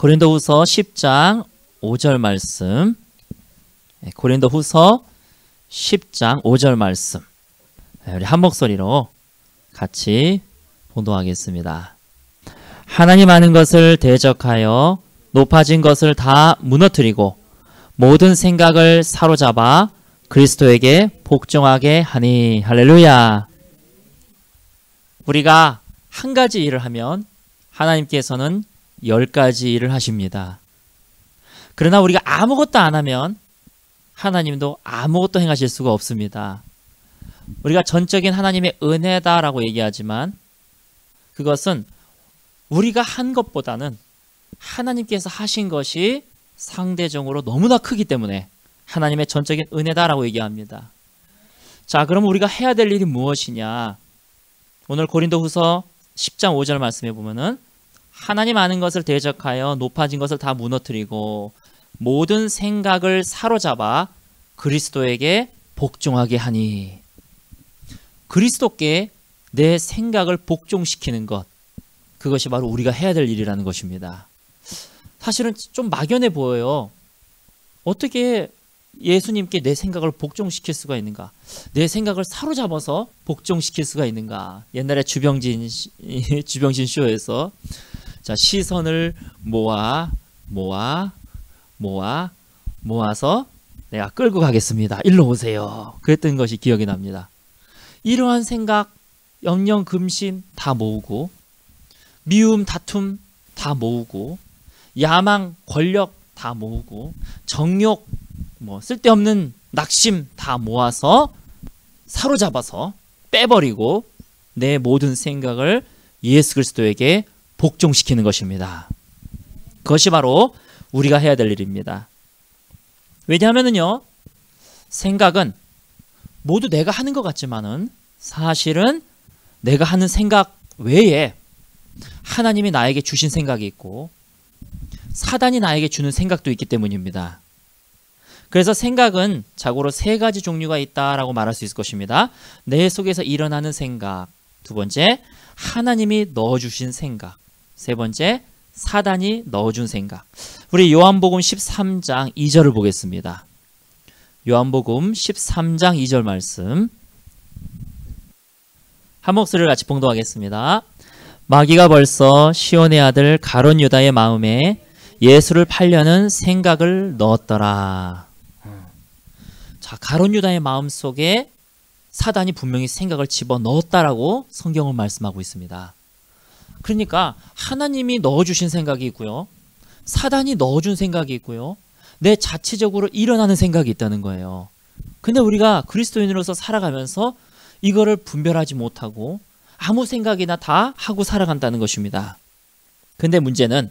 고린도후서 10장 5절 말씀. 고린도후서 10장 5절 말씀. 우리 한 목소리로 같이 봉독하겠습니다. 하나님 아는 것을 대적하여 높아진 것을 다 무너뜨리고 모든 생각을 사로잡아 그리스도에게 복종하게 하니. 할렐루야. 우리가 한 가지 일을 하면 하나님께서는 10가지 일을 하십니다. 그러나 우리가 아무것도 안 하면 하나님도 아무것도 행하실 수가 없습니다. 우리가 전적인 하나님의 은혜다라고 얘기하지만 그것은 우리가 한 것보다는 하나님께서 하신 것이 상대적으로 너무나 크기 때문에 하나님의 전적인 은혜다라고 얘기합니다. 자, 그럼 우리가 해야 될 일이 무엇이냐? 오늘 고린도후서 10장 5절 말씀에 보면은 하나님 아는 것을 대적하여 높아진 것을 다 무너뜨리고 모든 생각을 사로잡아 그리스도에게 복종하게 하니. 그리스도께 내 생각을 복종시키는 것, 그것이 바로 우리가 해야 될 일이라는 것입니다. 사실은 좀 막연해 보여요. 어떻게 예수님께 내 생각을 복종시킬 수가 있는가? 내 생각을 사로잡아서 복종시킬 수가 있는가? 옛날에 주병진 쇼에서 자, 시선을 모아서 내가 끌고 가겠습니다. 일로 오세요. 그랬던 것이 기억이 납니다. 이러한 생각, 영영 금신 다 모으고, 미움, 다툼 다 모으고, 야망, 권력 다 모으고, 정욕, 쓸데없는 낙심 다 모아서 사로잡아서 빼버리고 내 모든 생각을 예수 그리스도에게 복종시키는 것입니다. 그것이 바로 우리가 해야 될 일입니다. 왜냐하면요, 생각은 모두 내가 하는 것 같지만은 사실은 내가 하는 생각 외에 하나님이 나에게 주신 생각이 있고 사단이 나에게 주는 생각도 있기 때문입니다. 그래서 생각은 자고로 3가지 종류가 있다라고 말할 수 있을 것입니다. 내 속에서 일어나는 생각, 2번째 하나님이 넣어주신 생각, 3번째 사단이 넣어준 생각. 우리 요한복음 13장 2절을 보겠습니다. 요한복음 13장 2절 말씀 한 목소리를 같이 봉독하겠습니다. 마귀가 벌써 시온의 아들 가룟 유다의 마음에 예수를 팔려는 생각을 넣었더라. 자, 가룟 유다의 마음속에 사단이 분명히 생각을 집어넣었다라고 성경은 말씀하고 있습니다. 그러니까 하나님이 넣어주신 생각이 있고요, 사단이 넣어준 생각이 있고요, 내 자체적으로 일어나는 생각이 있다는 거예요. 근데 우리가 그리스도인으로서 살아가면서 이거를 분별하지 못하고 아무 생각이나 다 하고 살아간다는 것입니다. 근데 문제는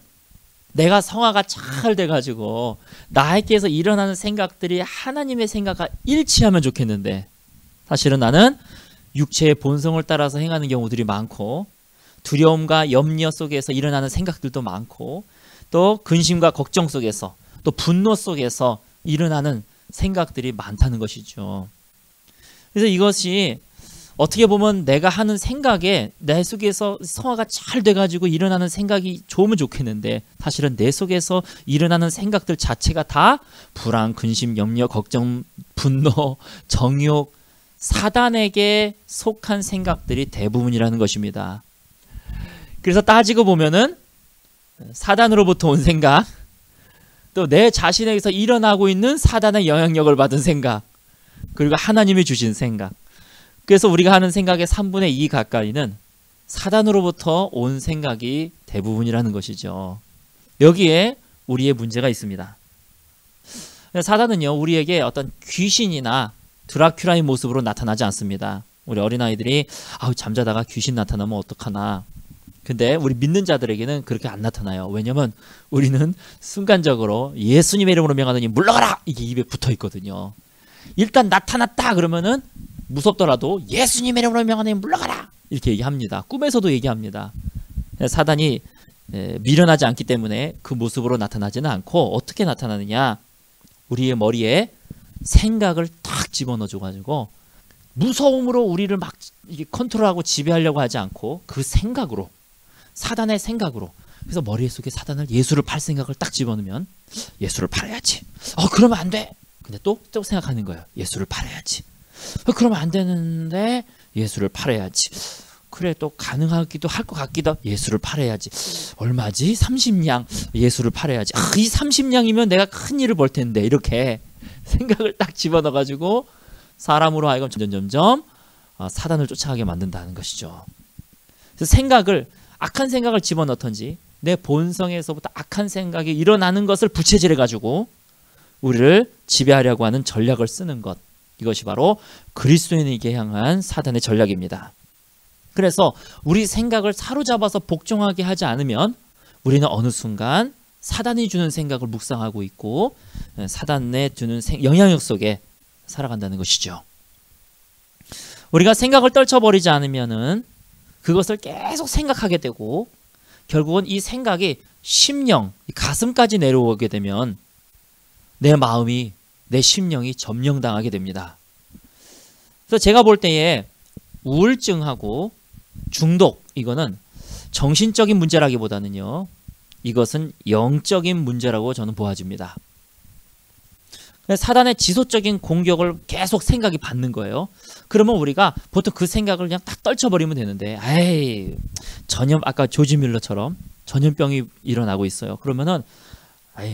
내가 성화가 잘 돼가지고 나에게서 일어나는 생각들이 하나님의 생각과 일치하면 좋겠는데 사실은 나는 육체의 본성을 따라서 행하는 경우들이 많고 두려움과 염려 속에서 일어나는 생각들도 많고 또 근심과 걱정 속에서 또 분노 속에서 일어나는 생각들이 많다는 것이죠. 그래서 이것이 어떻게 보면 내가 하는 생각에 내 속에서 성화가 잘 돼가지고 일어나는 생각이 좋으면 좋겠는데 사실은 내 속에서 일어나는 생각들 자체가 다 불안, 근심, 염려, 걱정, 분노, 정욕, 사단에게 속한 생각들이 대부분이라는 것입니다. 그래서 따지고 보면은 사단으로부터 온 생각, 또 내 자신에게서 일어나고 있는 사단의 영향력을 받은 생각, 그리고 하나님이 주신 생각. 그래서 우리가 하는 생각의 3분의 2 가까이는 사단으로부터 온 생각이 대부분이라는 것이죠. 여기에 우리의 문제가 있습니다. 사단은요, 우리에게 어떤 귀신이나 드라큘라의 모습으로 나타나지 않습니다. 우리 어린아이들이 잠자다가 귀신 나타나면 어떡하나. 근데 우리 믿는 자들에게는 그렇게 안 나타나요. 왜냐면 우리는 순간적으로 예수님의 이름으로 명하더니 물러가라! 이게 입에 붙어 있거든요. 일단 나타났다 그러면은 무섭더라도 예수님의 이름으로 명하더니 물러가라! 이렇게 얘기합니다. 꿈에서도 얘기합니다. 사단이 미련하지 않기 때문에 그 모습으로 나타나지는 않고 어떻게 나타나느냐, 우리의 머리에 생각을 탁 집어넣어줘가지고 무서움으로 우리를 막 컨트롤하고 지배하려고 하지 않고 그 생각으로, 사단의 생각으로 그래서 머릿속에 사단을 예수를 팔 생각을 딱 집어넣으면 예수를 팔아야지. 그러면 안 돼. 근데 또 생각하는 거예요. 예수를 팔아야지. 그러면 안 되는데 예수를 팔아야지. 그래 또 가능하기도 할 것 같기도. 예수를 팔아야지. 얼마지? 30냥. 예수를 팔아야지. 이 30냥이면 내가 큰 일을 벌 텐데. 이렇게 생각을 딱 집어넣어가지고 사람으로 하여금 점점 사단을 쫓아가게 만든다는 것이죠. 그래서 악한 생각을 집어넣던지 내 본성에서부터 악한 생각이 일어나는 것을 부채질해가지고 우리를 지배하려고 하는 전략을 쓰는 것. 이것이 바로 그리스도인에게 향한 사단의 전략입니다. 그래서 우리 생각을 사로잡아서 복종하게 하지 않으면 우리는 어느 순간 사단이 주는 생각을 묵상하고 있고 사단에 주는 영향력 속에 살아간다는 것이죠. 우리가 생각을 떨쳐버리지 않으면은 그것을 계속 생각하게 되고 결국은 이 생각이 심령, 가슴까지 내려오게 되면 내 마음이, 내 심령이 점령당하게 됩니다. 그래서 제가 볼 때에 우울증하고 중독, 이거는 정신적인 문제라기보다는요, 이것은 영적인 문제라고 저는 보아집니다. 사단의 지속적인 공격을 계속 생각이 받는 거예요. 그러면 우리가 보통 그 생각을 그냥 딱 떨쳐버리면 되는데, 아까 조지 밀러처럼 전염병이 일어나고 있어요. 그러면은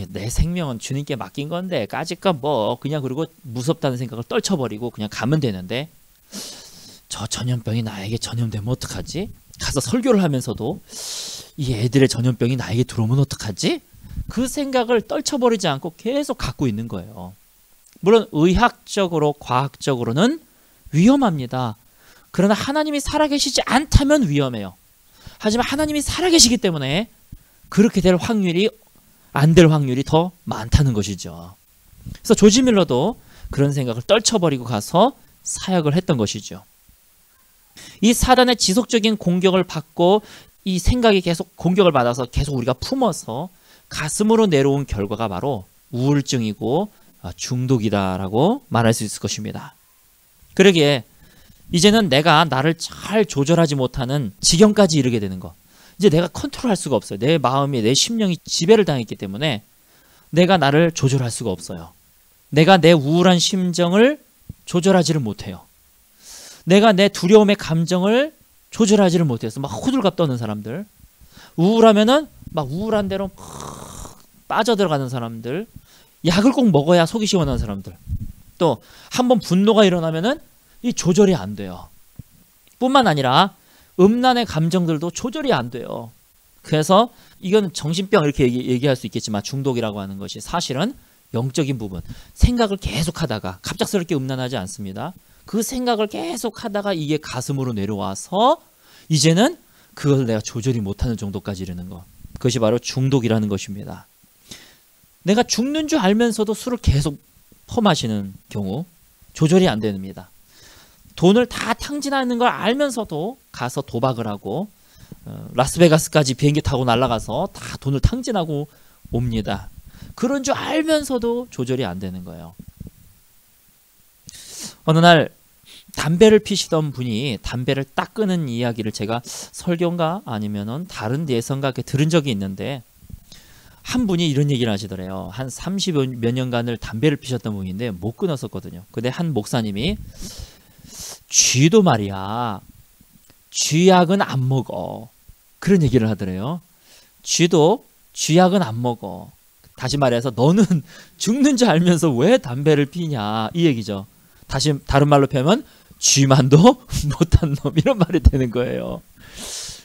내 생명은 주님께 맡긴 건데 까짓거 그냥 그리고 무섭다는 생각을 떨쳐버리고 그냥 가면 되는데, 저 전염병이 나에게 전염되면 어떡하지? 가서 설교를 하면서도 이 애들의 전염병이 나에게 들어오면 어떡하지? 그 생각을 떨쳐버리지 않고 계속 갖고 있는 거예요. 물론 의학적으로 과학적으로는 위험합니다. 그러나 하나님이 살아계시지 않다면 위험해요. 하지만 하나님이 살아계시기 때문에 그렇게 될 확률이, 안 될 확률이 더 많다는 것이죠. 그래서 조지 밀러도 그런 생각을 떨쳐버리고 가서 사역을 했던 것이죠. 이 사단의 지속적인 공격을 받고 이 생각이 계속 공격을 받아서 계속 우리가 품어서 가슴으로 내려온 결과가 바로 우울증이고 중독이다라고 말할 수 있을 것입니다. 그러기에 이제는 내가 나를 잘 조절하지 못하는 지경까지 이르게 되는 것. 이제 내가 컨트롤할 수가 없어요. 내 마음이, 내 심령이 지배를 당했기 때문에 내가 나를 조절할 수가 없어요. 내가 내 우울한 심정을 조절하지를 못해요. 내가 내 두려움의 감정을 조절하지를 못해서 막 호들갑 떠는 사람들, 우울하면은 막 우울한 대로 빠져들어가는 사람들, 약을 꼭 먹어야 속이 시원한 사람들, 또 한번 분노가 일어나면은 이 조절이 안 돼요. 뿐만 아니라 음란의 감정들도 조절이 안 돼요. 그래서 이건 정신병 이렇게 얘기할 수 있겠지만 중독이라고 하는 것이 사실은 영적인 부분, 생각을 계속하다가 갑작스럽게 음란하지 않습니다. 그 생각을 계속하다가 이게 가슴으로 내려와서 이제는 그걸 내가 조절이 못하는 정도까지 이르는 것, 그것이 바로 중독이라는 것입니다. 내가 죽는 줄 알면서도 술을 계속 퍼마시는 경우 조절이 안 됩니다. 돈을 다 탕진하는 걸 알면서도 가서 도박을 하고 라스베가스까지 비행기 타고 날아가서 다 돈을 탕진하고 옵니다. 그런 줄 알면서도 조절이 안 되는 거예요. 어느 날 담배를 피시던 분이 담배를 딱 끄는 이야기를 제가 설교인가 아니면은 다른 예선가 들은 적이 있는데, 한 분이 이런 얘기를 하시더래요. 한 30몇 년간을 담배를 피셨던 분인데 못 끊었었거든요. 근데 한 목사님이 쥐도 말이야, 쥐약은 안 먹어, 그런 얘기를 하더래요. 쥐도 쥐약은 안 먹어. 다시 말해서 너는 죽는 줄 알면서 왜 담배를 피냐, 이 얘기죠. 다른 말로 표현하면 쥐만도 못한 놈, 이런 말이 되는 거예요.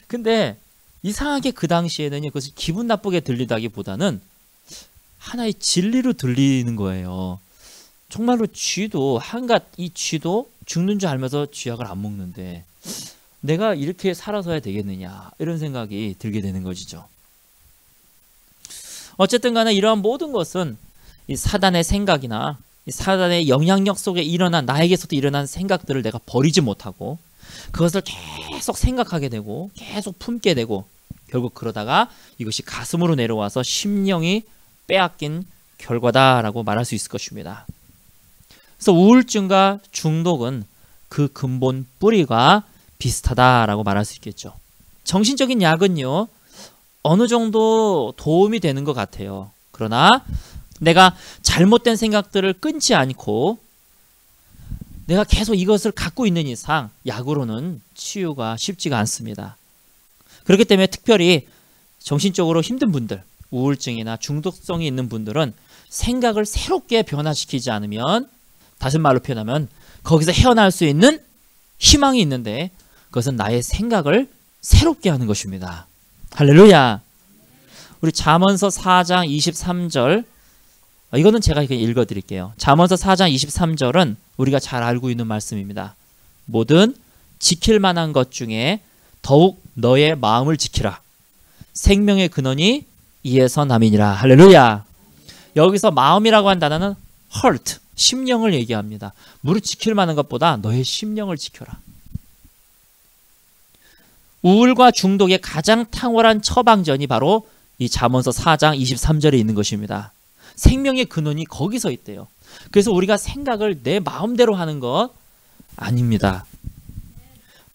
근데 이상하게 그 당시에는 그것이 기분 나쁘게 들리다기보다는 하나의 진리로 들리는 거예요. 정말로 쥐도, 한갓 이 쥐도 죽는 줄 알면서 쥐약을 안 먹는데 내가 이렇게 살아서야 되겠느냐, 이런 생각이 들게 되는 것이죠. 어쨌든 간에 이러한 모든 것은 이 사단의 생각이나 이 사단의 영향력 속에 일어난, 나에게서도 일어난 생각들을 내가 버리지 못하고 그것을 계속 생각하게 되고 계속 품게 되고 결국 그러다가 이것이 가슴으로 내려와서 심령이 빼앗긴 결과다라고 말할 수 있을 것입니다. 그래서 우울증과 중독은 그 근본 뿌리가 비슷하다라고 말할 수 있겠죠. 정신적인 약은요, 어느 정도 도움이 되는 것 같아요. 그러나 내가 잘못된 생각들을 끊지 않고 내가 계속 이것을 갖고 있는 이상 약으로는 치유가 쉽지가 않습니다. 그렇기 때문에 특별히 정신적으로 힘든 분들, 우울증이나 중독성이 있는 분들은 생각을 새롭게 변화시키지 않으면, 다시 말로 표현하면 거기서 헤어날 수 있는 희망이 있는데 그것은 나의 생각을 새롭게 하는 것입니다. 할렐루야. 우리 잠언서 4장 23절, 이거는 제가 읽어드릴게요. 잠언서 4장 23절은 우리가 잘 알고 있는 말씀입니다. 뭐든 지킬 만한 것 중에 더욱 너의 마음을 지키라. 생명의 근원이 이에서 남이니라. 할렐루야. 여기서 마음이라고 한 단어는 heart, 심령을 얘기합니다. 무릇 지킬 만한 것보다 너의 심령을 지켜라. 우울과 중독의 가장 탁월한 처방전이 바로 이 잠언서 4장 23절에 있는 것입니다. 생명의 근원이 거기서 있대요. 그래서 우리가 생각을 내 마음대로 하는 것 아닙니다.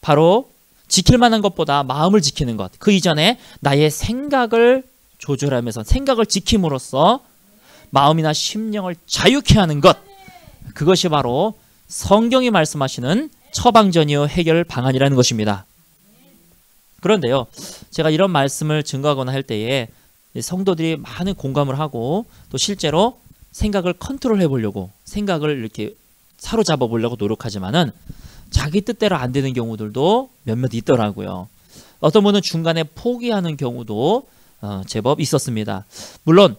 바로 지킬 만한 것보다 마음을 지키는 것, 그 이전에 나의 생각을 조절하면서 생각을 지킴으로써 마음이나 심령을 자유케 하는 것, 그것이 바로 성경이 말씀하시는 처방전이요 해결 방안이라는 것입니다. 그런데요, 제가 이런 말씀을 증거하거나 할 때에 성도들이 많은 공감을 하고 또 실제로 생각을 컨트롤해 보려고, 생각을 이렇게 사로잡아 보려고 노력하지만은 자기 뜻대로 안 되는 경우들도 몇몇 있더라고요. 어떤 분은 중간에 포기하는 경우도 제법 있었습니다. 물론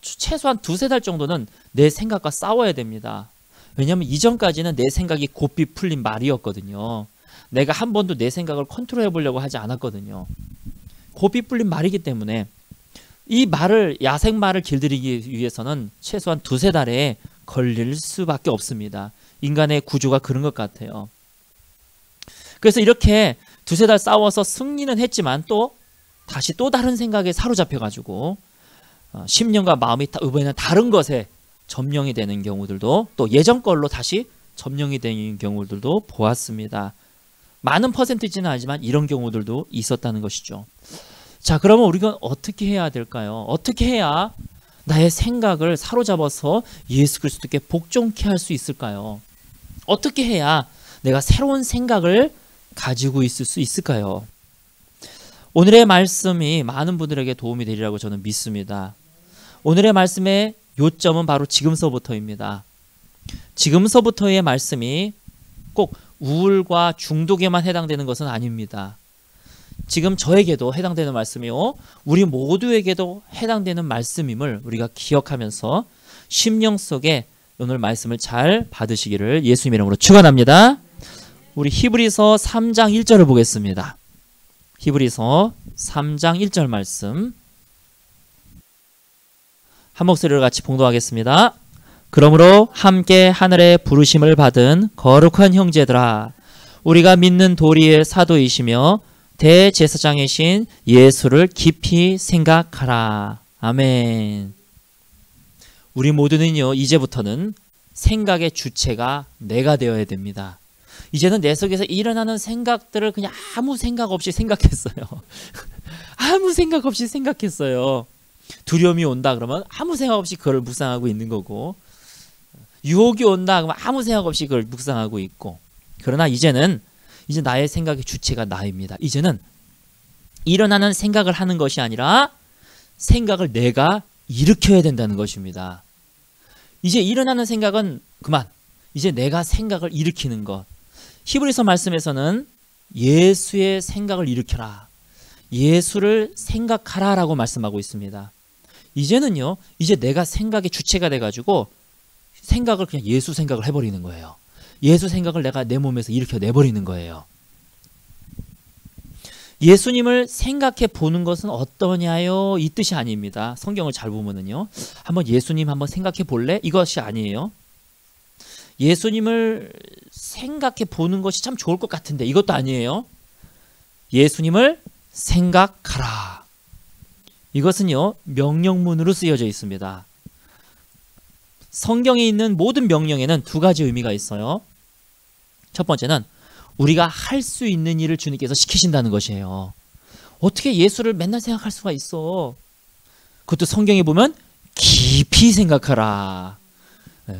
최소한 두세 달 정도는 내 생각과 싸워야 됩니다. 왜냐하면 이전까지는 내 생각이 고삐 풀린 말이었거든요. 내가 한 번도 내 생각을 컨트롤해 보려고 하지 않았거든요. 고삐 풀린 말이기 때문에 이 말을, 야생말을 길들이기 위해서는 최소한 두세 달에 걸릴 수밖에 없습니다. 인간의 구조가 그런 것 같아요. 그래서 이렇게 두세 달 싸워서 승리는 했지만 또 다시 또 다른 생각에 사로잡혀가지고 심령과 마음이 이번에는 다른 것에 점령이 되는 경우들도, 또 예전 걸로 다시 점령이 되는 경우들도 보았습니다. 많은 퍼센티지는 아니지만 이런 경우들도 있었다는 것이죠. 자, 그러면 우리가 어떻게 해야 될까요? 어떻게 해야 나의 생각을 사로잡아서 예수 그리스도께 복종케 할 수 있을까요? 어떻게 해야 내가 새로운 생각을 가지고 있을 수 있을까요? 오늘의 말씀이 많은 분들에게 도움이 되리라고 저는 믿습니다. 오늘의 말씀의 요점은 바로 지금서부터입니다. 지금서부터의 말씀이 꼭 우울과 중독에만 해당되는 것은 아닙니다. 지금 저에게도 해당되는 말씀이요, 우리 모두에게도 해당되는 말씀임을 우리가 기억하면서 심령 속에 오늘 말씀을 잘 받으시기를 예수님 이름으로 축원합니다. 우리 히브리서 3장 1절을 보겠습니다. 히브리서 3장 1절 말씀 한 목소리로 같이 봉독하겠습니다. 그러므로 함께 하늘의 부르심을 받은 거룩한 형제들아, 우리가 믿는 도리의 사도이시며 대제사장이신 예수를 깊이 생각하라. 아멘. 우리 모두는요, 이제부터는 생각의 주체가 내가 되어야 됩니다. 이제는 내 속에서 일어나는 생각들을 그냥 아무 생각 없이 생각했어요. 아무 생각 없이 생각했어요. 두려움이 온다 그러면 아무 생각 없이 그걸 묵상하고 있는 거고, 유혹이 온다 그러면 아무 생각 없이 그걸 묵상하고 있고. 그러나 이제 나의 생각의 주체가 나입니다. 이제는 일어나는 생각을 하는 것이 아니라 생각을 내가 일으켜야 된다는 것입니다. 이제 일어나는 생각은 그만, 이제 내가 생각을 일으키는 것. 히브리서 말씀에서는 예수의 생각을 일으켜라, 예수를 생각하라 라고 말씀하고 있습니다. 이제는요, 이제 내가 생각의 주체가 돼가지고 생각을 그냥 예수 생각을 해버리는 거예요. 예수 생각을 내가 내 몸에서 일으켜 내버리는 거예요. 예수님을 생각해 보는 것은 어떠냐요? 이 뜻이 아닙니다. 성경을 잘 보면은요, 한번 예수님 한번 생각해 볼래? 이것이 아니에요. 예수님을 생각해 보는 것이 참 좋을 것 같은데, 이것도 아니에요. 예수님을 생각하라. 이것은요, 명령문으로 쓰여져 있습니다. 성경에 있는 모든 명령에는 두 가지 의미가 있어요. 첫 번째는 우리가 할 수 있는 일을 주님께서 시키신다는 것이에요. 어떻게 예수를 맨날 생각할 수가 있어? 그것도 성경에 보면 깊이 생각하라.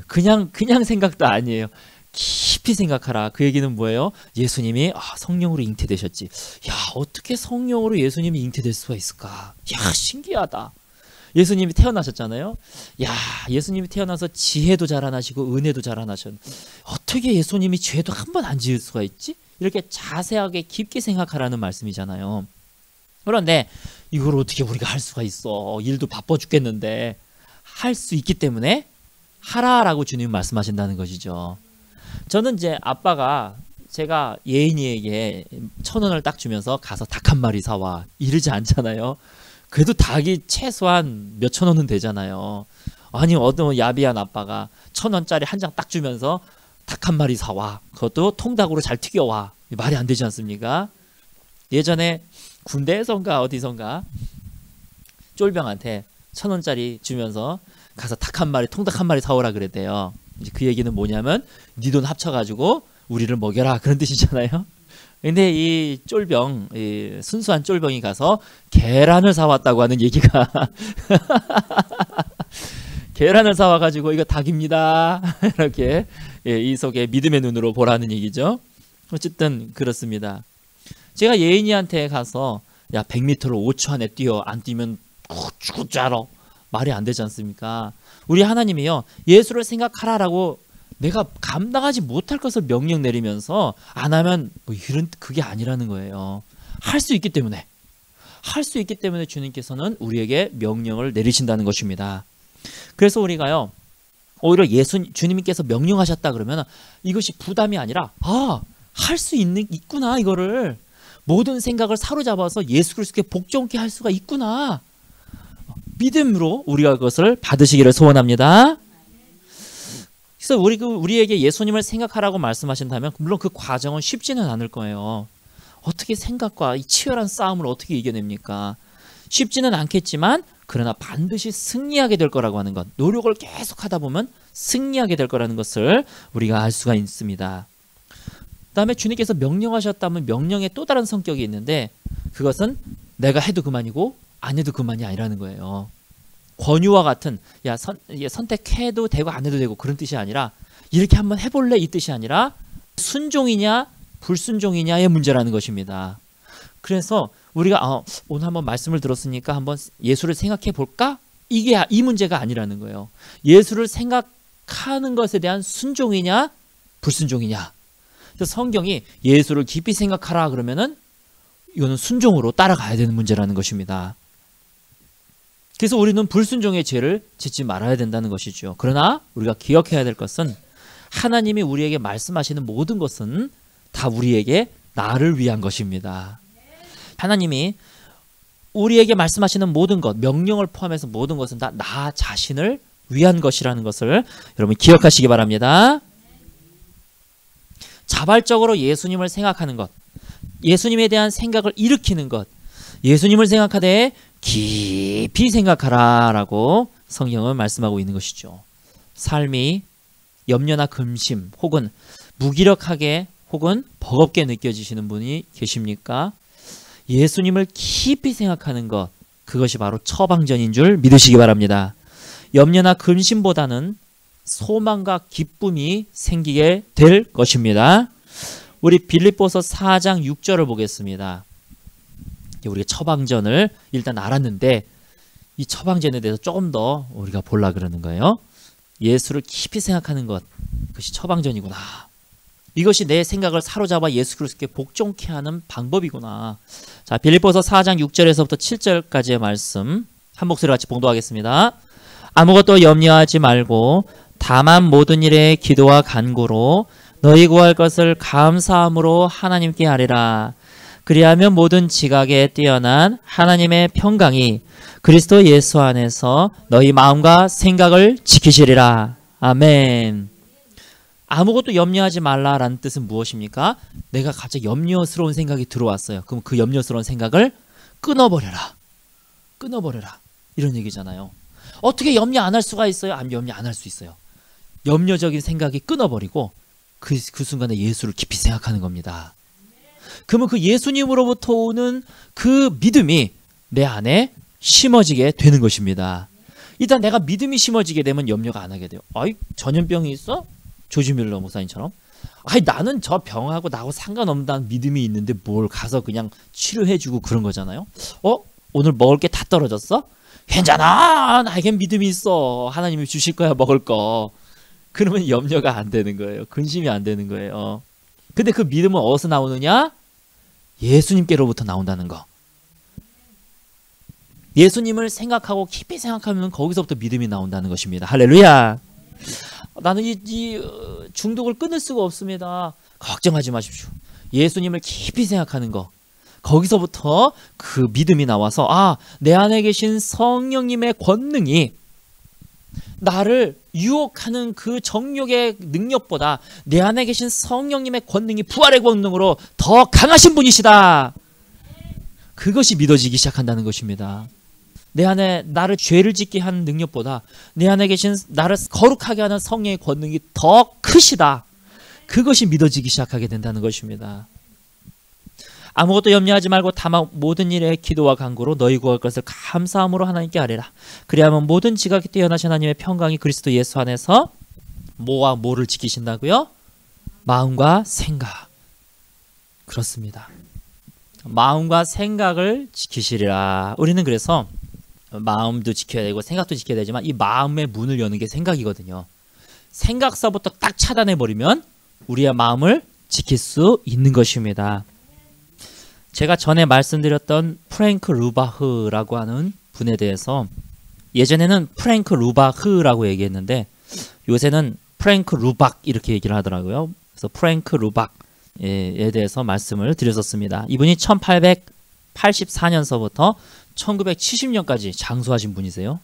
그냥 생각도 아니에요. 깊이 생각하라. 그 얘기는 뭐예요? 예수님이 성령으로 잉태되셨지. 야, 어떻게 성령으로 예수님이 잉태될 수가 있을까? 야, 신기하다. 예수님이 태어나셨잖아요. 야, 예수님이 태어나서 지혜도 자라나시고 은혜도 자라나셨. 어떻게 예수님이 죄도 한 번 안 지을 수가 있지? 이렇게 자세하게 깊게 생각하라는 말씀이잖아요. 그런데 이걸 어떻게 우리가 할 수가 있어? 일도 바빠 죽겠는데. 할 수 있기 때문에 하라라고 주님 말씀하신다는 것이죠. 저는 이제 아빠가 제가 예인이에게 1,000원을 딱 주면서 가서 닭 한 마리 사와 이러지 않잖아요. 그래도 닭이 최소한 몇천 원은 되잖아요. 아니 어떤 야비한 아빠가 1,000원짜리 한 장 딱 주면서 닭 한 마리 사와. 그것도 통닭으로 잘 튀겨와. 말이 안 되지 않습니까? 예전에 군대에선가 어디선가 쫄병한테 1,000원짜리 주면서 가서 닭 한 마리 통닭 한 마리 사오라 그랬대요. 이제 그 얘기는 뭐냐면 네 돈 합쳐가지고 우리를 먹여라 그런 뜻이잖아요. 근데 이 쫄병, 이 순수한 쫄병이 가서 계란을 사왔다고 하는 얘기가 계란을 사와가지고 이거 닭입니다 이렇게 이 속에 믿음의 눈으로 보라는 얘기죠. 어쨌든 그렇습니다. 제가 예인이한테 가서 야 100m를 5초 안에 뛰어, 안 뛰면 죽을 줄 알아. 말이 안 되지 않습니까? 우리 하나님이요, 예수를 생각하라라고 내가 감당하지 못할 것을 명령 내리면서 안 하면 뭐 이런, 그게 아니라는 거예요. 할 수 있기 때문에, 할 수 있기 때문에 주님께서는 우리에게 명령을 내리신다는 것입니다. 그래서 우리가요, 오히려 주님께서 명령하셨다 그러면 이것이 부담이 아니라 할 수 있구나. 이거를 모든 생각을 사로잡아서 예수 그리스도께 복종케 할 수가 있구나. 믿음으로 우리가 그것을 받으시기를 소원합니다. 그래서 우리에게 예수님을 생각하라고 말씀하신다면 물론 그 과정은 쉽지는 않을 거예요. 어떻게 생각과 이 치열한 싸움을 어떻게 이겨냅니까? 쉽지는 않겠지만 그러나 반드시 승리하게 될 거라고 하는 것, 노력을 계속 하다 보면 승리하게 될 거라는 것을 우리가 알 수가 있습니다. 그 다음에 주님께서 명령하셨다면 명령의 또 다른 성격이 있는데 그것은 내가 해도 그만이고 안 해도 그만이 아니라는 거예요. 권유와 같은 선택해도 되고 안 해도 되고 그런 뜻이 아니라 이렇게 한번 해볼래 이 뜻이 아니라 순종이냐 불순종이냐의 문제라는 것입니다. 그래서 우리가 오늘 한번 말씀을 들었으니까 한번 예수를 생각해 볼까? 이 문제가 아니라는 거예요. 예수를 생각하는 것에 대한 순종이냐 불순종이냐. 그래서 성경이 예수를 깊이 생각하라 그러면은 이거는 순종으로 따라가야 되는 문제라는 것입니다. 그래서 우리는 불순종의 죄를 짓지 말아야 된다는 것이죠. 그러나 우리가 기억해야 될 것은 하나님이 우리에게 말씀하시는 모든 것은 다 우리에게 나를 위한 것입니다. 하나님이 우리에게 말씀하시는 모든 것, 명령을 포함해서 모든 것은 다 나 자신을 위한 것이라는 것을 여러분 기억하시기 바랍니다. 자발적으로 예수님을 생각하는 것, 예수님에 대한 생각을 일으키는 것, 예수님을 생각하되 깊이 생각하라 라고 성경은 말씀하고 있는 것이죠. 삶이 염려나 근심 혹은 무기력하게 혹은 버겁게 느껴지시는 분이 계십니까? 예수님을 깊이 생각하는 것, 그것이 바로 처방전인 줄 믿으시기 바랍니다. 염려나 근심보다는 소망과 기쁨이 생기게 될 것입니다. 우리 빌립보서 4장 6절을 보겠습니다. 우리가 처방전을 일단 알았는데 이 처방전에 대해서 조금 더 우리가 보려고 그러는 거예요. 예수를 깊이 생각하는 것, 그것이 처방전이구나. 이것이 내 생각을 사로잡아 예수 그리스도께 복종케 하는 방법이구나. 자, 빌립보서 4장 6절에서부터 7절까지의 말씀 한 목소리 같이 봉독하겠습니다. 아무것도 염려하지 말고 다만 모든 일에 기도와 간구로 너희 구할 것을 감사함으로 하나님께 아뢰라. 그리하면 모든 지각에 뛰어난 하나님의 평강이 그리스도 예수 안에서 너희 마음과 생각을 지키시리라. 아멘. 아무것도 염려하지 말라라는 뜻은 무엇입니까? 내가 갑자기 염려스러운 생각이 들어왔어요. 그럼 그 염려스러운 생각을 끊어버려라. 끊어버려라. 이런 얘기잖아요. 어떻게 염려 안 할 수가 있어요? 염려 안 할 수 있어요. 염려적인 생각이 끊어버리고 그 순간에 예수를 깊이 생각하는 겁니다. 그러면 그 예수님으로부터 오는 그 믿음이 내 안에 심어지게 되는 것입니다. 일단 내가 믿음이 심어지게 되면 염려가 안 하게 돼요. 아이, 전염병이 있어? 조지 밀러 목사님처럼. 아이, 나는 저 병하고 나하고 상관없다는 믿음이 있는데 뭘 가서 그냥 치료해주고 그런 거잖아요. 오늘 먹을 게 다 떨어졌어? 괜찮아, 나에겐 믿음이 있어. 하나님이 주실 거야, 먹을 거. 그러면 염려가 안 되는 거예요. 근심이 안 되는 거예요. 근데 그 믿음은 어디서 나오느냐? 예수님께로부터 나온다는 거. 예수님을 생각하고 깊이 생각하면 거기서부터 믿음이 나온다는 것입니다. 할렐루야. 나는 이 중독을 끊을 수가 없습니다. 걱정하지 마십시오. 예수님을 깊이 생각하는 거, 거기서부터 그 믿음이 나와서 내 안에 계신 성령님의 권능이 나를 유혹하는 그 정욕의 능력보다 내 안에 계신 성령님의 권능이 부활의 권능으로 더 강하신 분이시다. 그것이 믿어지기 시작한다는 것입니다. 내 안에 나를 죄를 짓게 하는 능력보다 내 안에 계신 나를 거룩하게 하는 성령의 권능이 더 크시다. 그것이 믿어지기 시작하게 된다는 것입니다. 아무것도 염려하지 말고 다만 모든 일에 기도와 간구로 너희 구할 것을 감사함으로 하나님께 아뢰라. 그리하면 모든 지각이 뛰어나신 하나님의 평강이 그리스도 예수 안에서 뭐와 뭐를 지키신다고요? 마음과 생각. 그렇습니다. 마음과 생각을 지키시리라. 우리는 그래서 마음도 지켜야 되고 생각도 지켜야 되지만 이 마음의 문을 여는 게 생각이거든요. 생각서부터 딱 차단해버리면 우리의 마음을 지킬 수 있는 것입니다. 제가 전에 말씀드렸던 프랭크 루바흐라고 하는 분에 대해서 예전에는 프랭크 루바흐라고 얘기했는데 요새는 프랭크 루박 이렇게 얘기를 하더라고요. 그래서 프랭크 루박에 대해서 말씀을 드렸었습니다. 이분이 1884년서부터 1970년까지 장수하신 분이세요.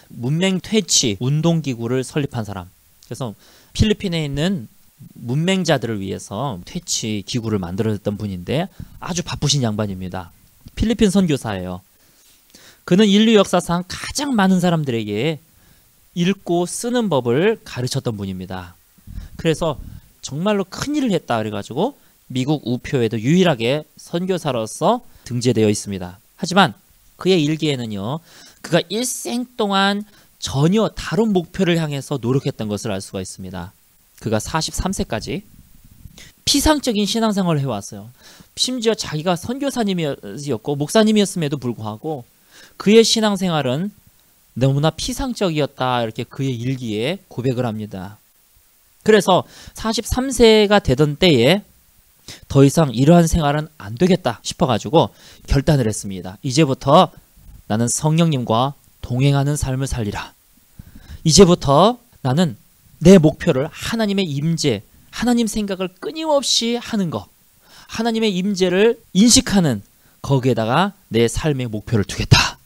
문맹 퇴치 운동기구를 설립한 사람. 그래서 필리핀에 있는 문맹자들을 위해서 퇴치 기구를 만들어냈던 분인데 아주 바쁘신 양반입니다. 필리핀 선교사예요. 그는 인류 역사상 가장 많은 사람들에게 읽고 쓰는 법을 가르쳤던 분입니다. 그래서 정말로 큰일을 했다 그래가지고 미국 우표에도 유일하게 선교사로서 등재되어 있습니다. 하지만 그의 일기에는요, 그가 일생 동안 전혀 다른 목표를 향해서 노력했던 것을 알 수가 있습니다. 그가 43세까지 피상적인 신앙생활을 해왔어요. 심지어 자기가 선교사님이었고 목사님이었음에도 불구하고 그의 신앙생활은 너무나 피상적이었다, 이렇게 그의 일기에 고백을 합니다. 그래서 43세가 되던 때에 더 이상 이러한 생활은 안 되겠다 싶어가지고 결단을 했습니다. 이제부터 나는 성령님과 동행하는 삶을 살리라. 이제부터 나는 내 목표를 하나님의 임재, 하나님 생각을 끊임없이 하는 것, 하나님의 임재를 인식하는 거기에다가 내 삶의 목표를 두겠다.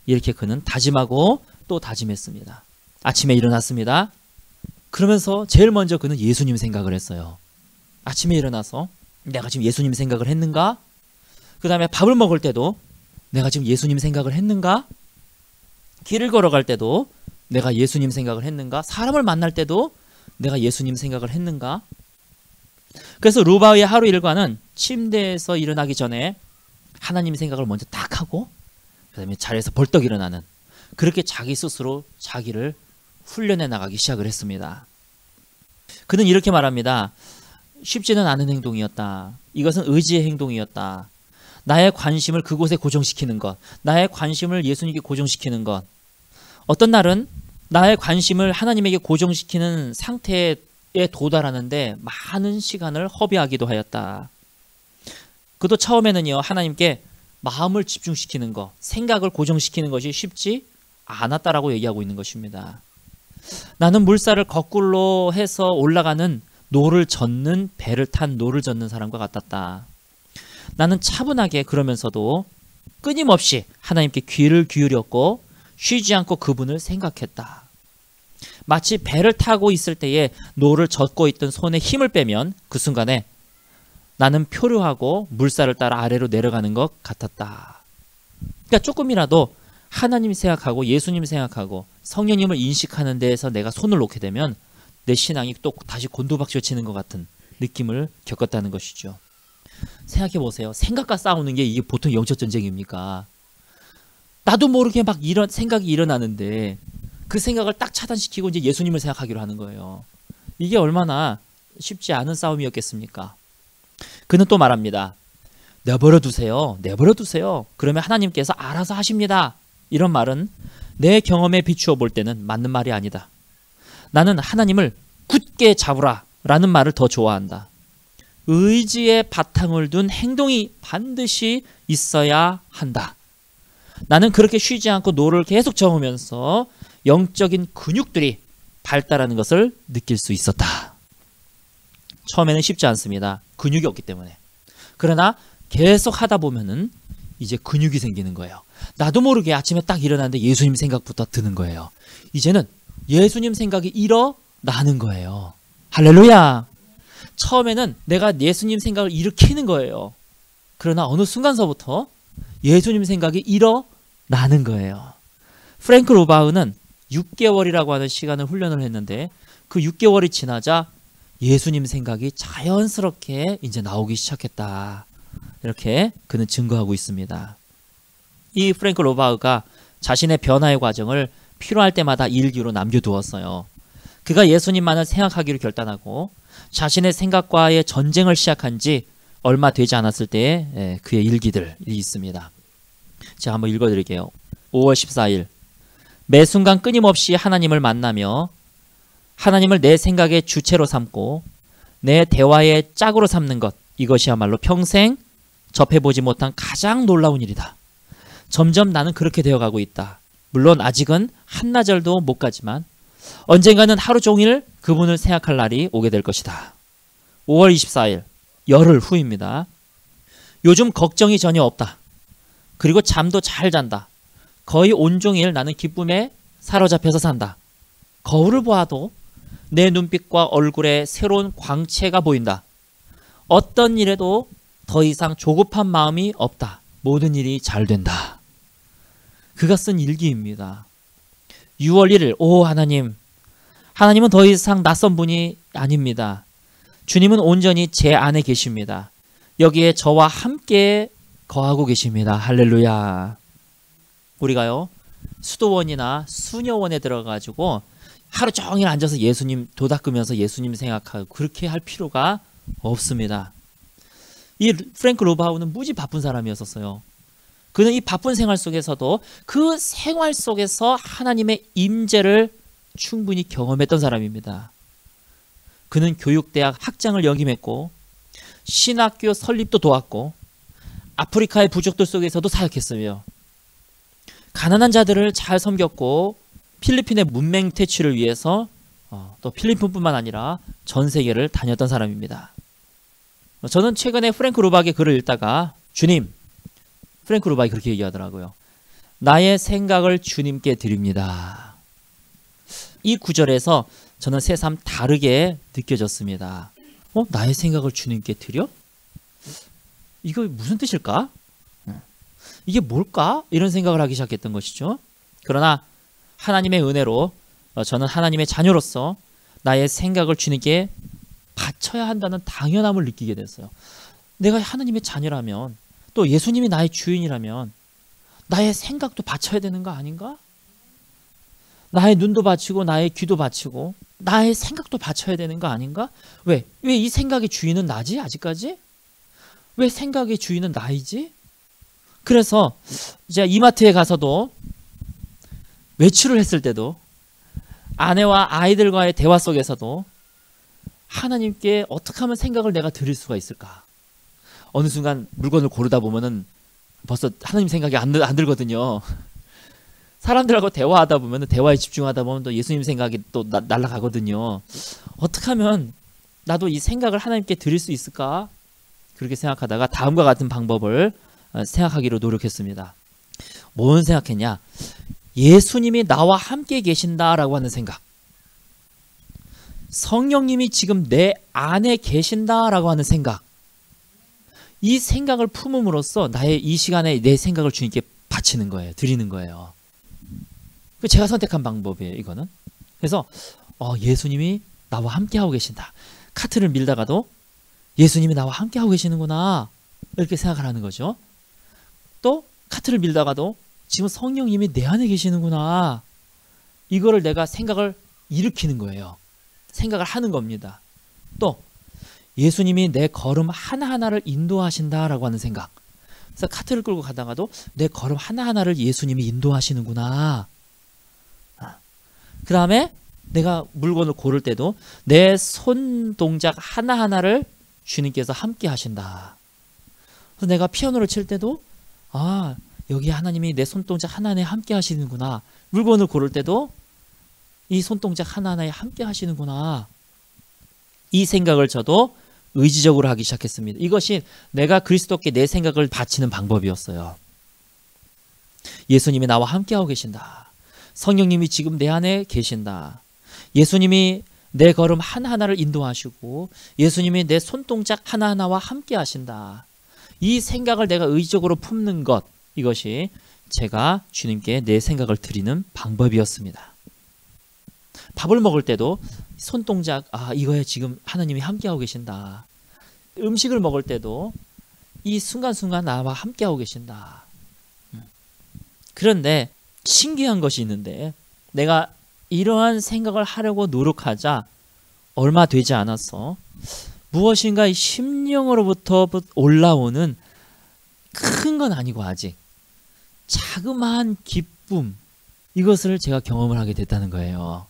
이렇게 그는 다짐하고 또 다짐했습니다. 아침에 일어났습니다. 그러면서 제일 먼저 그는 예수님 생각을 했어요. 아침에 일어나서 내가 지금 예수님 생각을 했는가? 그 다음에 밥을 먹을 때도 내가 지금 예수님 생각을 했는가? 길을 걸어갈 때도 내가 예수님 생각을 했는가? 사람을 만날 때도 내가 예수님 생각을 했는가? 그래서 루바의 하루 일과는 침대에서 일어나기 전에 하나님 생각을 먼저 딱 하고 그 다음에 자리에서 벌떡 일어나는, 그렇게 자기 스스로 자기를 훈련해 나가기 시작을 했습니다. 그는 이렇게 말합니다. 쉽지는 않은 행동이었다. 이것은 의지의 행동이었다. 나의 관심을 그곳에 고정시키는 것, 나의 관심을 예수님께 고정시키는 것, 어떤 날은 나의 관심을 하나님에게 고정시키는 상태에 도달하는데 많은 시간을 허비하기도 하였다. 그도 처음에는요, 하나님께 마음을 집중시키는 것, 생각을 고정시키는 것이 쉽지 않았다라고 얘기하고 있는 것입니다. 나는 물살을 거꾸로 해서 올라가는 노를 젓는 배를 탄 노를 젓는 사람과 같았다. 나는 차분하게 그러면서도 끊임없이 하나님께 귀를 기울였고 쉬지 않고 그분을 생각했다. 마치 배를 타고 있을 때에 노를 젓고 있던 손에 힘을 빼면 그 순간에 나는 표류하고 물살을 따라 아래로 내려가는 것 같았다. 그러니까 조금이라도 하나님 생각하고 예수님 생각하고 성령님을 인식하는 데에서 내가 손을 놓게 되면 내 신앙이 또 다시 곤두박질 치는 것 같은 느낌을 겪었다는 것이죠. 생각해 보세요. 생각과 싸우는 게 이게 보통 영적 전쟁입니까? 나도 모르게 막 이런 생각이 일어나는데 그 생각을 딱 차단시키고 이제 예수님을 생각하기로 하는 거예요. 이게 얼마나 쉽지 않은 싸움이었겠습니까? 그는 또 말합니다. 내버려 두세요. 내버려 두세요. 그러면 하나님께서 알아서 하십니다. 이런 말은 내 경험에 비추어 볼 때는 맞는 말이 아니다. 나는 하나님을 굳게 잡으라 라는 말을 더 좋아한다. 의지의 바탕을 둔 행동이 반드시 있어야 한다. 나는 그렇게 쉬지 않고 노를 계속 저으면서 영적인 근육들이 발달하는 것을 느낄 수 있었다. 처음에는 쉽지 않습니다. 근육이 없기 때문에. 그러나 계속 하다 보면은 이제 근육이 생기는 거예요. 나도 모르게 아침에 딱 일어났는데 예수님 생각부터 드는 거예요. 이제는 예수님 생각이 일어나는 거예요. 할렐루야. 처음에는 내가 예수님 생각을 일으키는 거예요. 그러나 어느 순간서부터 예수님 생각이 일어나는 거예요. 프랭크 로바흐는 6개월이라고 하는 시간을 훈련을 했는데 그 6개월이 지나자 예수님 생각이 자연스럽게 이제 나오기 시작했다. 이렇게 그는 증거하고 있습니다. 이 프랭크 로바흐가 자신의 변화의 과정을 필요할 때마다 일기로 남겨두었어요. 그가 예수님만을 생각하기로 결단하고 자신의 생각과의 전쟁을 시작한 지 얼마 되지 않았을 때에 그의 일기들이 있습니다. 제가 한번 읽어드릴게요. 5월 14일 매 순간 끊임없이 하나님을 만나며 하나님을 내 생각의 주체로 삼고 내 대화의 짝으로 삼는 것, 이것이야말로 평생 접해보지 못한 가장 놀라운 일이다. 점점 나는 그렇게 되어가고 있다. 물론 아직은 한나절도 못 가지만 언젠가는 하루 종일 그분을 생각할 날이 오게 될 것이다. 5월 24일 열흘 후입니다. 요즘 걱정이 전혀 없다. 그리고 잠도 잘 잔다. 거의 온종일 나는 기쁨에 사로잡혀서 산다. 거울을 보아도 내 눈빛과 얼굴에 새로운 광채가 보인다. 어떤 일에도 더 이상 조급한 마음이 없다. 모든 일이 잘 된다. 그가 쓴 일기입니다. 6월 1일 오 하나님, 하나님은 더 이상 낯선 분이 아닙니다. 주님은 온전히 제 안에 계십니다. 여기에 저와 함께 거하고 계십니다. 할렐루야. 우리가요 수도원이나 수녀원에 들어가지고 하루 종일 앉아서 예수님 도닦으면서 예수님 생각하고 그렇게 할 필요가 없습니다. 이 프랭크 로바흐는 무지 바쁜 사람이었어요. 그는 이 바쁜 생활 속에서도 그 생활 속에서 하나님의 임재를 충분히 경험했던 사람입니다. 그는 교육대학 학장을 역임했고 신학교 설립도 도왔고 아프리카의 부족들 속에서도 사역했으며 가난한 자들을 잘 섬겼고 필리핀의 문맹 퇴치를 위해서 또 필리핀뿐만 아니라 전 세계를 다녔던 사람입니다. 저는 최근에 프랭크 로바흐의 글을 읽다가 주님, 프랭크 로바흐가 그렇게 얘기하더라고요. 나의 생각을 주님께 드립니다. 이 구절에서 저는 새삼 다르게 느껴졌습니다. 나의 생각을 주님께 드려? 이거 무슨 뜻일까? 이게 뭘까? 이런 생각을 하기 시작했던 것이죠. 그러나 하나님의 은혜로 저는 하나님의 자녀로서 나의 생각을 주님께 바쳐야 한다는 당연함을 느끼게 됐어요. 내가 하나님의 자녀라면 또 예수님이 나의 주인이라면 나의 생각도 바쳐야 되는 거 아닌가? 나의 눈도 바치고 나의 귀도 바치고 나의 생각도 바쳐야 되는 거 아닌가? 왜 이 생각의 주인은 나지 아직까지? 왜 생각의 주인은 나이지? 그래서 이제 이마트에 가서도 외출을 했을 때도 아내와 아이들과의 대화 속에서도 하나님께 어떻게 하면 생각을 내가 드릴 수가 있을까? 어느 순간 물건을 고르다 보면은 벌써 하나님 생각이 안 들거든요. 사람들하고 대화하다 보면 대화에 집중하다 보면 또 예수님 생각이 또 날아가거든요. 어떻게 하면 나도 이 생각을 하나님께 드릴 수 있을까? 그렇게 생각하다가 다음과 같은 방법을 생각하기로 노력했습니다. 뭔 생각했냐? 예수님이 나와 함께 계신다라고 하는 생각. 성령님이 지금 내 안에 계신다라고 하는 생각. 이 생각을 품음으로써 나의 이 시간에 내 생각을 주님께 바치는 거예요. 드리는 거예요. 제가 선택한 방법이에요. 이거는. 그래서 예수님이 나와 함께하고 계신다. 카트를 밀다가도 예수님이 나와 함께하고 계시는구나 이렇게 생각을 하는 거죠. 또 카트를 밀다가도 지금 성령님이 내 안에 계시는구나, 이거를 내가 생각을 일으키는 거예요. 생각을 하는 겁니다. 또 예수님이 내 걸음 하나하나를 인도하신다라고 하는 생각. 그래서 카트를 끌고 가다가도 내 걸음 하나하나를 예수님이 인도하시는구나. 그 다음에 내가 물건을 고를 때도 내 손 동작 하나하나를 주님께서 함께 하신다. 그래서 내가 피아노를 칠 때도 여기 하나님이 내 손동작 하나하나에 함께 하시는구나. 물건을 고를 때도 이 손동작 하나하나에 함께 하시는구나. 이 생각을 저도 의지적으로 하기 시작했습니다. 이것이 내가 그리스도께 내 생각을 바치는 방법이었어요. 예수님이 나와 함께하고 계신다. 성령님이 지금 내 안에 계신다. 예수님이 내 걸음 하나하나를 인도하시고 예수님이 내 손동작 하나하나와 함께 하신다. 이 생각을 내가 의지적으로 품는 것, 이것이 제가 주님께 내 생각을 드리는 방법이었습니다. 밥을 먹을 때도 손동작, 이거에 지금 하나님이 함께하고 계신다. 음식을 먹을 때도 이 순간순간 나와 함께하고 계신다. 그런데 신기한 것이 있는데, 내가 이러한 생각을 하려고 노력하자 얼마 되지 않았어 무엇인가 심령으로부터 올라오는 큰 건 아니고 아직 자그마한 기쁨, 이것을 제가 경험을 하게 됐다는 거예요.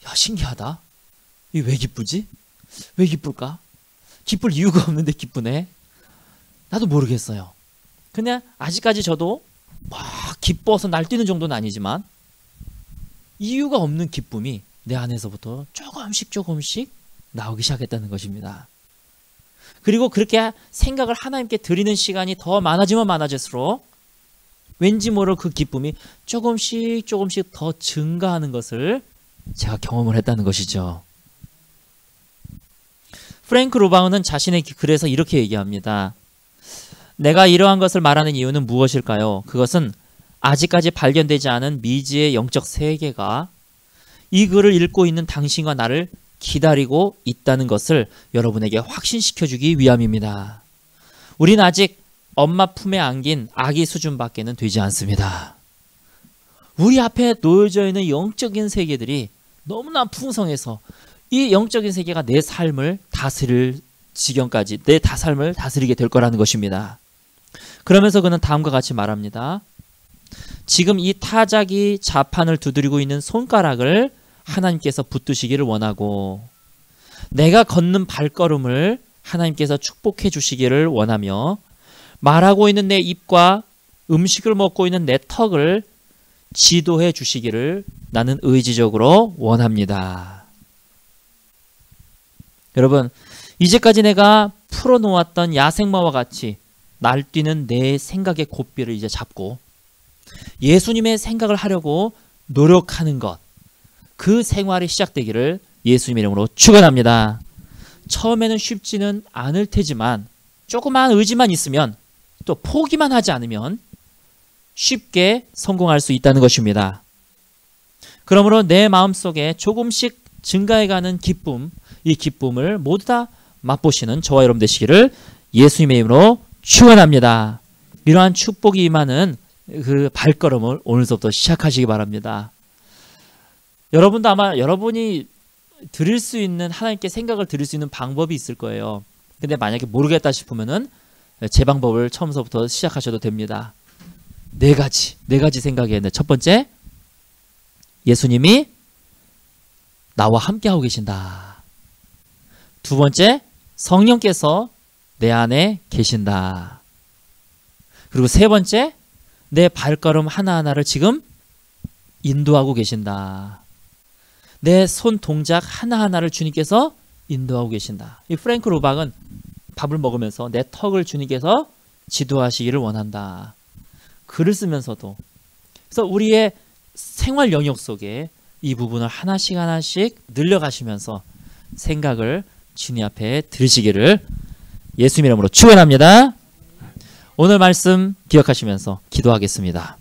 야, 신기하다. 이게 왜 기쁘지? 왜 기쁠까? 기쁠 이유가 없는데 기쁘네. 나도 모르겠어요. 그냥 아직까지 저도 막 기뻐서 날뛰는 정도는 아니지만 이유가 없는 기쁨이 내 안에서부터 조금씩 나오기 시작했다는 것입니다. 그리고 그렇게 생각을 하나님께 드리는 시간이 더 많아지면 많아질수록 왠지 모를 그 기쁨이 조금씩 더 증가하는 것을 제가 경험을 했다는 것이죠. 프랭크 로바우는 자신의 글에서 이렇게 얘기합니다. 내가 이러한 것을 말하는 이유는 무엇일까요? 그것은 아직까지 발견되지 않은 미지의 영적 세계가 이 글을 읽고 있는 당신과 나를 기다리고 있다는 것을 여러분에게 확신시켜주기 위함입니다. 우린 아직 엄마 품에 안긴 아기 수준밖에는 되지 않습니다. 우리 앞에 놓여져 있는 영적인 세계들이 너무나 풍성해서 이 영적인 세계가 내 삶을 다스릴 지경까지 내 삶을 다스리게 될 거라는 것입니다. 그러면서 그는 다음과 같이 말합니다. 지금 이 타작이 자판을 두드리고 있는 손가락을 하나님께서 붙드시기를 원하고 내가 걷는 발걸음을 하나님께서 축복해 주시기를 원하며 말하고 있는 내 입과 음식을 먹고 있는 내 턱을 지도해 주시기를 나는 의지적으로 원합니다. 여러분, 이제까지 내가 풀어놓았던 야생마와 같이 날뛰는 내 생각의 고삐를 이제 잡고 예수님의 생각을 하려고 노력하는 것, 그 생활이 시작되기를 예수님의 이름으로 축원합니다. 처음에는 쉽지는 않을 테지만 조그마한 의지만 있으면, 또 포기만 하지 않으면 쉽게 성공할 수 있다는 것입니다. 그러므로 내 마음속에 조금씩 증가해가는 기쁨, 이 기쁨을 모두 다 맛보시는 저와 여러분 되시기를 예수님의 이름으로 축원합니다. 이러한 축복이 임하는 그 발걸음을 오늘부터 시작하시기 바랍니다. 여러분도 아마 여러분이 드릴 수 있는, 하나님께 생각을 드릴 수 있는 방법이 있을 거예요. 근데 만약에 모르겠다 싶으면은 제 방법을 처음부터 시작하셔도 됩니다. 네 가지 생각이 있는데, 첫 번째, 예수님이 나와 함께하고 계신다. 두 번째, 성령께서 내 안에 계신다. 그리고 세 번째, 내 발걸음 하나하나를 지금 인도하고 계신다. 내 손 동작 하나하나를 주님께서 인도하고 계신다. 이 프랭크 로박은 밥을 먹으면서 내 턱을 주님께서 지도하시기를 원한다. 글을 쓰면서도. 그래서 우리의 생활 영역 속에 이 부분을 하나씩 늘려가시면서 생각을 주님 앞에 들으시기를 예수님 이름으로 축원합니다. 오늘 말씀 기억하시면서 기도하겠습니다.